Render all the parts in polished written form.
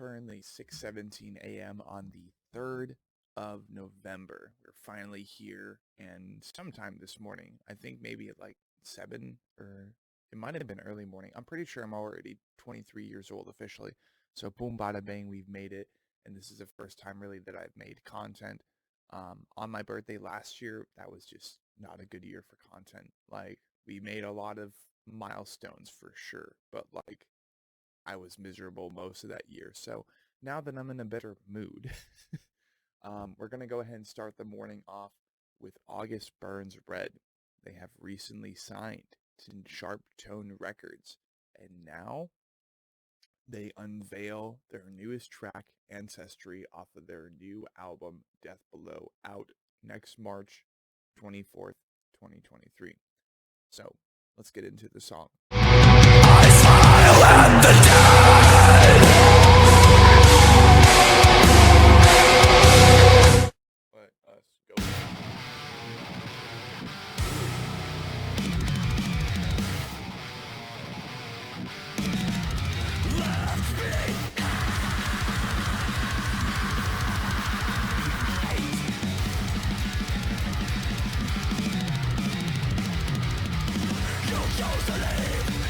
currently 6:17 a.m. on the 3rd of November. We're finally here, and sometime this morning, I think maybe at like 7, or it might have been early morning. I'm pretty sure I'm already 23 years old officially. So boom, bada bang, we've made it. And this is the first time really that I've made content. On my birthday last year, that was just not a good year for content. Like, we made a lot of milestones for sure, but like, I was miserable most of that year. So now that I'm in a better mood, we're going to go ahead and start the morning off with August Burns Red. They have recently signed to Sharp Tone Records, and now they unveil their newest track, Ancestry, off of their new album, Death Below, out next March 24th, 2023. So let's get into the song. I smile at the dead. Let us go. Left me. You chose to leave.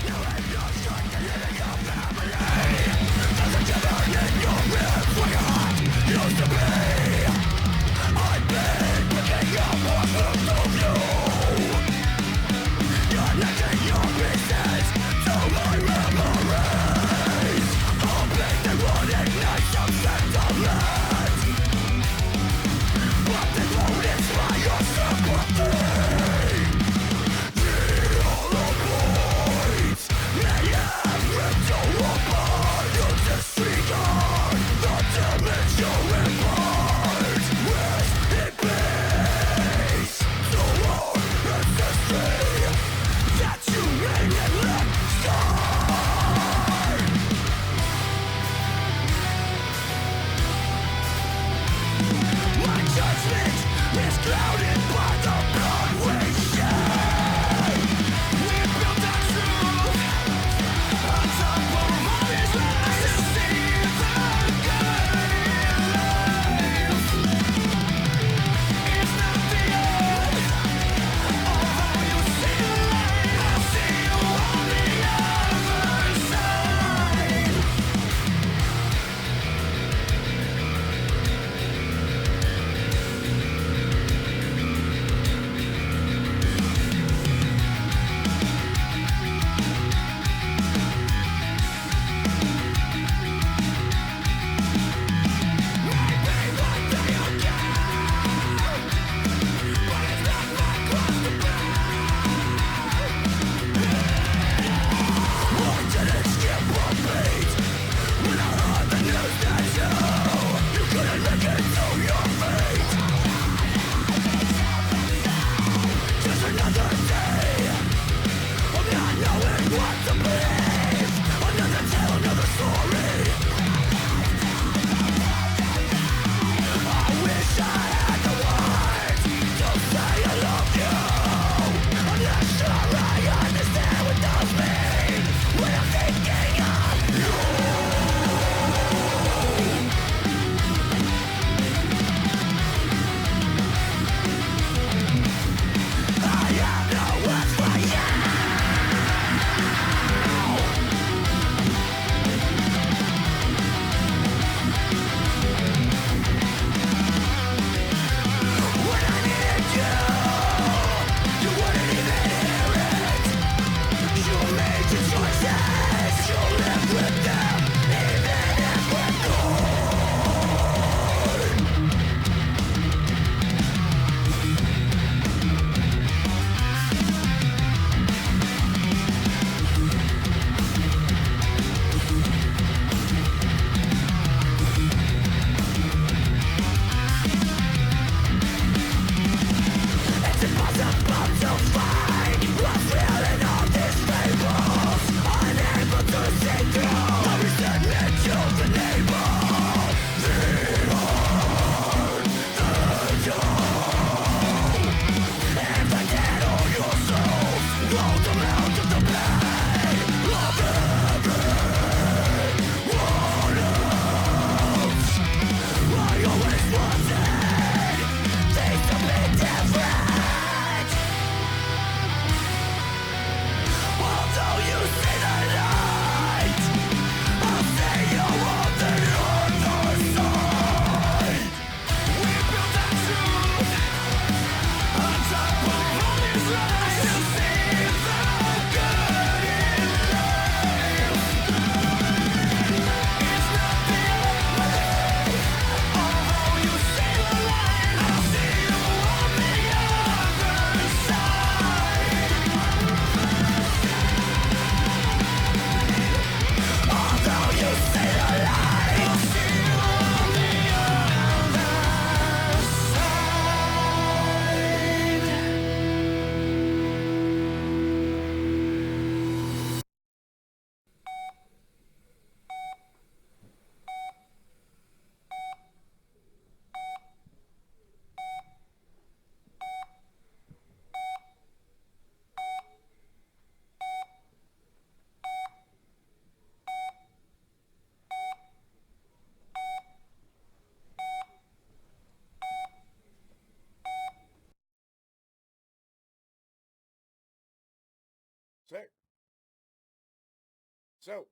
So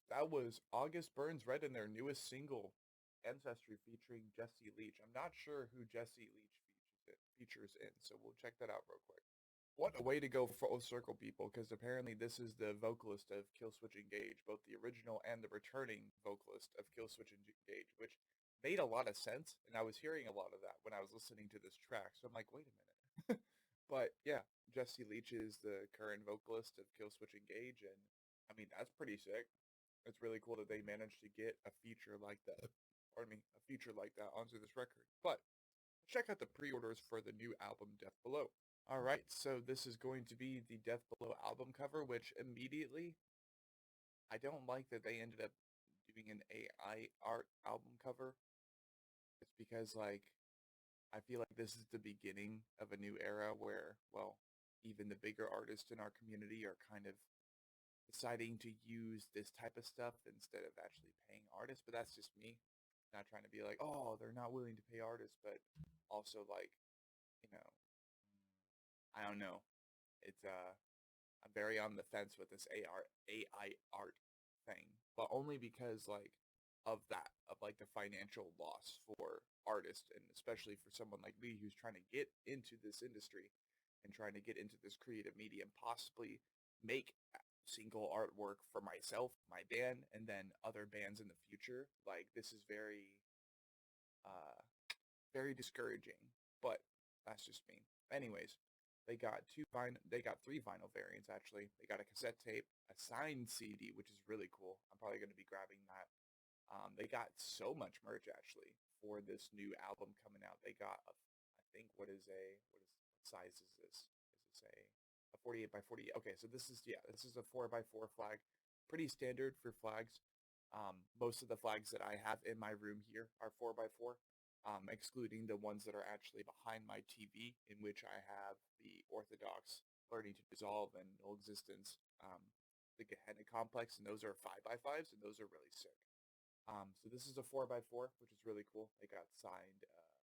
that was August Burns Red and their newest single, Ancestry, featuring Jesse Leech. I'm not sure who Jesse Leech features in, so we'll check that out real quick. What a way to go full circle, people, because apparently this is the vocalist of Killswitch Engage, both the original and the returning vocalist of Killswitch Engage, which made a lot of sense, and I was hearing a lot of that when I was listening to this track, so I'm like, wait a minute. But yeah, Jesse Leech is the current vocalist of Killswitch Engage, and I mean, that's pretty sick. It's really cool that they managed to get a feature like that, pardon me, a feature like that onto this record. But check out the pre-orders for the new album Death Below. All right, so this is going to be the Death Below album cover, which immediately, I don't like that they ended up doing an AI art album cover. It's because, like, I feel like this is the beginning of a new era where, well, even the bigger artists in our community are kind of deciding to use this type of stuff instead of actually paying artists. But that's just me. Not trying to be like, oh, they're not willing to pay artists, but also like, you know, I don't know. It's I'm very on the fence with this AI art thing, but only because like of that, of like the financial loss for artists, and especially for someone like me who's trying to get into this industry and trying to get into this creative medium, possibly make single artwork for myself, my band, and then other bands in the future. Like this is uh very discouraging, but that's just me. Anyways, they got three vinyl variants actually. They got a cassette tape, a signed CD, which is really cool. I'm probably going to be grabbing that. They got so much merch actually for this new album coming out. They got I think what size is this? Is this a 48 by 48? Okay, so this is a 4 by 4 flag. Pretty standard for flags. Most of the flags that I have in my room here are 4 by 4, excluding the ones that are actually behind my TV, in which I have the Orthodox Learning to Dissolve and No Existence, the Gehenna Complex, and those are 5 by 5s, and those are really sick. So this is a 4 by 4, which is really cool. They got signed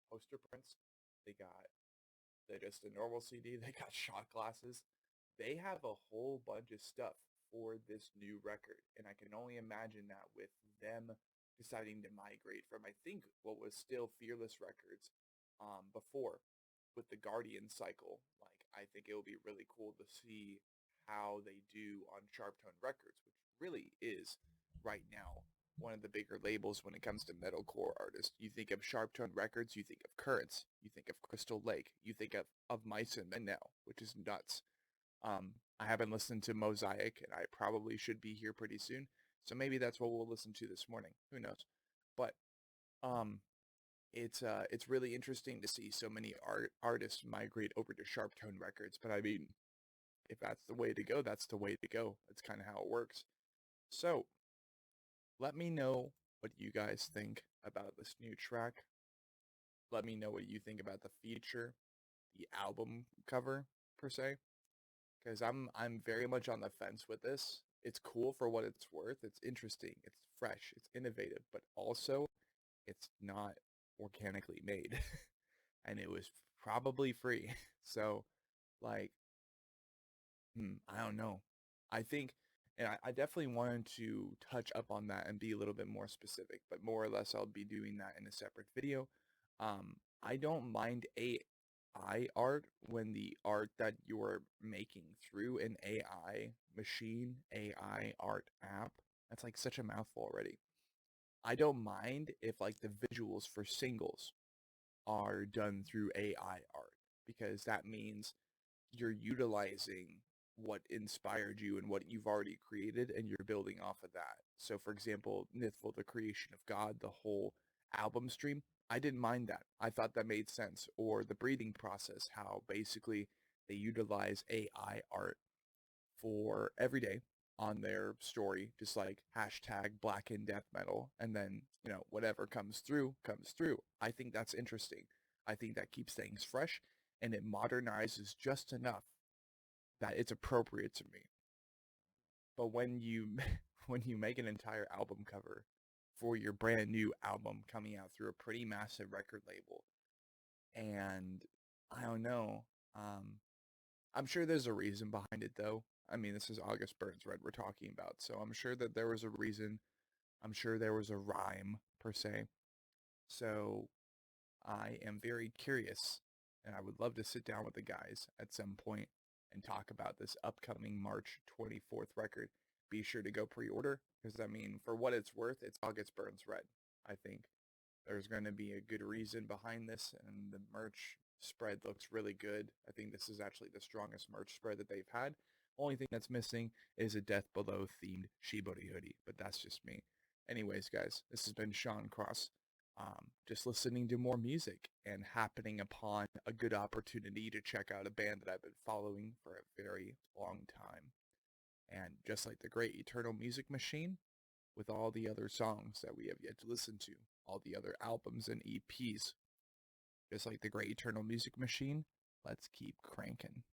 poster prints. They got just a normal CD. They got shot glasses. They have a whole bunch of stuff for this new record, and I can only imagine that with them deciding to migrate from, I think, what was still Fearless Records before, with the Guardian cycle. Like, I think it will be really cool to see how they do on Sharptone Records, which really is right now one of the bigger labels when it comes to metalcore artists. You think of Sharptone Records, you think of Currents, you think of Crystal Lake, you think of Mice and Men now, which is nuts. I haven't listened to Mosaic, and I probably should be here pretty soon. So maybe that's what we'll listen to this morning. Who knows? But um, it's really interesting to see so many artists migrate over to Sharptone Records. But I mean, if that's the way to go, that's the way to go. That's kind of how it works. So let me know what you guys think about this new track. Let me know what you think about the feature, the album cover per se, because I'm very much on the fence with this. It's cool for what it's worth. It's interesting. It's fresh. It's innovative, but also it's not organically made, and it was probably free. So, like, I don't know. I think, and I definitely wanted to touch up on that and be a little bit more specific, but more or less I'll be doing that in a separate video. I don't mind AI art when the art that you're making through an AI machine, AI art app, that's like such a mouthful already. I don't mind if like the visuals for singles are done through AI art, because that means you're utilizing what inspired you and what you've already created, and you're building off of that. So for example, Nithful, the creation of God, the whole album stream, I didn't mind that. I thought that made sense. Or the breathing process, how basically they utilize AI art for every day on their story, just like hashtag black in death metal, and then, whatever comes through, comes through. I think that's interesting. I think that keeps things fresh, and it modernizes just enough that it's appropriate to me. But when you when you make an entire album cover for your brand new album coming out through a pretty massive record label, and I don't know, I'm sure there's a reason behind it though. I mean, this is August Burns Red we're talking about, so I'm sure that there was a reason. I'm sure there was a rhyme, per se. So I am very curious, and I would love to sit down with the guys at some point and talk about this upcoming March 24th record. Be sure to go pre-order, because, I mean, for what it's worth, it's August Burns Red. I think there's going to be a good reason behind this, and the merch spread looks really good. I think this is actually the strongest merch spread that they've had. Only thing that's missing is a Death Below themed Shibori hoodie, but that's just me. Anyways, guys, this has been Sean Cross. Just listening to more music and happening upon a good opportunity to check out a band that I've been following for a very long time. And just like the Great Eternal Music Machine, with all the other songs that we have yet to listen to, all the other albums and EPs, just like the Great Eternal Music Machine, let's keep cranking.